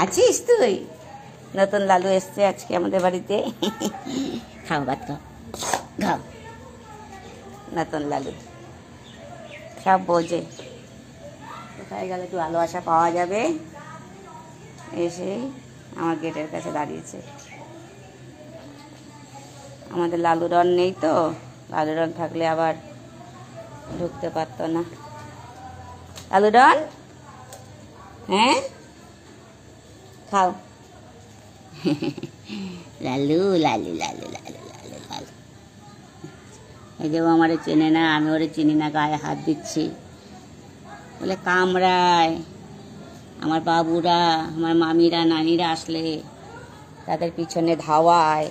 আছিস তুই? নতুন লালু এসছে আজকে আমাদের বাড়িতে। খাও ভাত খাও, খাও। নতুন লালু সব বোঝে, কোথায় গেলে একটু ভালোবাসা পাওয়া যাবে। এসে আমার গেটের কাছে দাঁড়িয়েছে। আমাদের লালুরন নেই তো, লালুরন থাকলে আবার ঢুকতে পারতো না। লালুরন, হ্যাঁ খাও। লালু লালু লালু লালু লালু লালু। এই যে ও আমারে চেনে না, আমি ওরে চিনি না, গায়ে হাত দিচ্ছি বলে কামড়ায়। আমার বাবুরা, আমার মামিরা, নানিরা আসলে তাদের পিছনে ধাওয়ায়।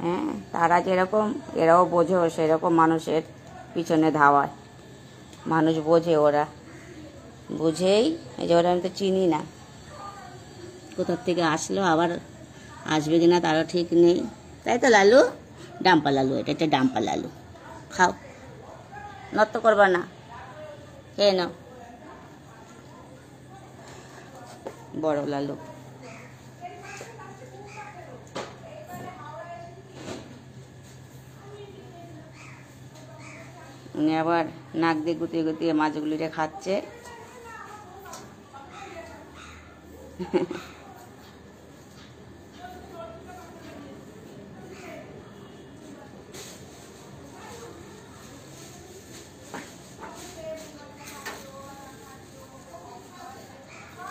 হ্যাঁ, তারা যেরকম এরাও বোঝো সেরকম মানুষের পিছনে ধাওয়ায়। মানুষ বোঝে, ওরা বুঝেই এই যে ওরা আমি তো চিনি না, কোথার থেকে আসলো, আবার আসবে কিনা তারও ঠিক নেই। তাই তো লালু? ডাম্পা লালু, এটা একটা ডাম্পা লালু। খাও, নষ্ট করবা না, খেয়ে নাও। বড় লালু উনি আবার নাক দিয়ে গুতিয়ে গুতিয়ে মাছগুলিরে খাচ্ছে।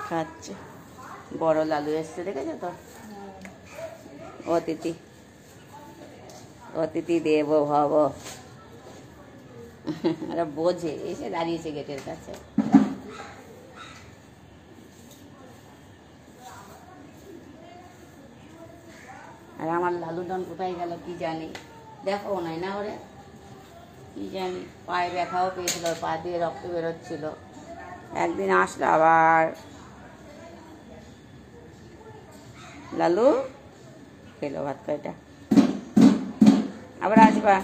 খাচ্ছে। বড় লালু এসছে, দেখেছো তো? অতিথি, অতিথি দেব ভব। ওরা বোঝে, এসে দাঁড়িয়েছে গেটের কাছে। আর আমার লালুডন কোথায় গেল কি জানি, দেখো নাই না ওরে, কি জানি পায়ে ব্যথাও পেয়েছিল, পা দিয়ে রক্ত বেরোচ্ছিল। একদিন আসলো আবার। লালু খেলো ভাত কয়টা, আবার আসবা,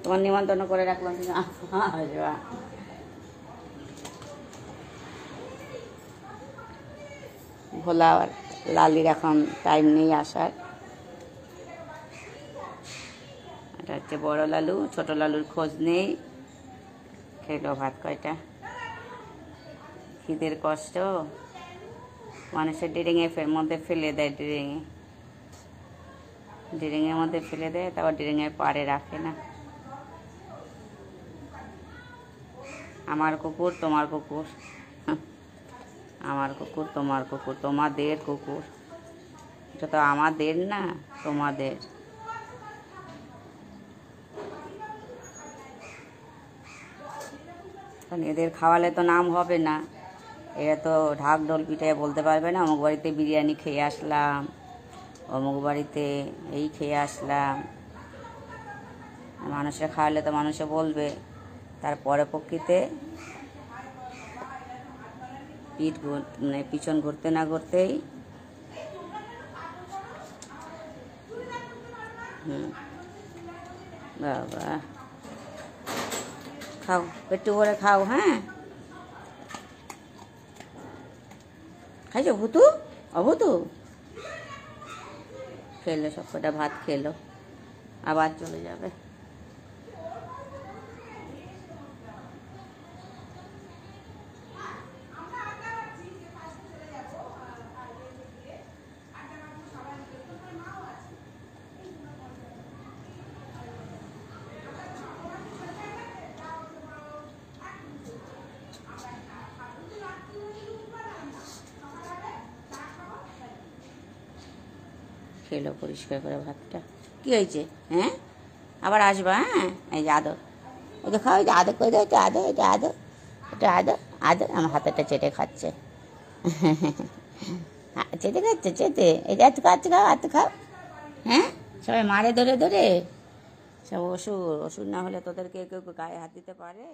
তোমার নিমন্ত্রণ করে রাখলাম, তুমি আসবা। ভোলা আর লালির এখন টাইম নেই আসার। এটা হচ্ছে বড় লালু, ছোট লালুর খোঁজ নেই। খেলো ভাত কয়টা, খিদের কষ্ট মানুষের ড্রিঙ্কের মধ্যে ফেলে দেয়, ড্রিঙ্কের মধ্যে ফেলে দেয়, তারপর ড্রিঙ্কের পাড়ে রাখে না। আমার কুকুর তোমার কুকুর, আমার কুকুর তোমার কুকুর, তোমাদের কুকুর। এটা তো আমাদের না, তোমাদের। এদের খাওয়ালে তো নাম হবে না, এরা তো ঢাক ঢোল পিঠায় বলতে পারবে না অমুক বাড়িতে বিরিয়ানি খেয়ে আসলাম, অমুক বাড়িতে এই খেয়ে আসলাম। মানুষরা খাওয়ালে তো মানুষে বলবে। তারপরে প্রকৃতে মানে পিছন ঘুরতে না ঘুরতেই বাবা খাও, একটু করে খাও। হ্যাঁ, খাইছো ভুতু? অভুতু খেলো, সব কটা ভাত খেলো, আবার চলে যাবে। খেলো পরিষ্কার করে ভাতটা। কি হয়েছে? হ্যাঁ, আবার আসবা। হ্যাঁ, এই যে আদর, ওই যে খাও, ওই যে আদর করে দাও, এটা আদর, এটা আদর, এটা আদর, আদর। আমার হাতেরটা চেটে খাচ্ছে, চেটে খাচ্ছে, চেটে। এই যে এত খাচ্ছে, খাও, এত খাও। হ্যাঁ, সবাই মারে ধরে ধরে, সব অসুর। অসুর না হলে তোদেরকে কেউ গায়ে হাত দিতে পারে?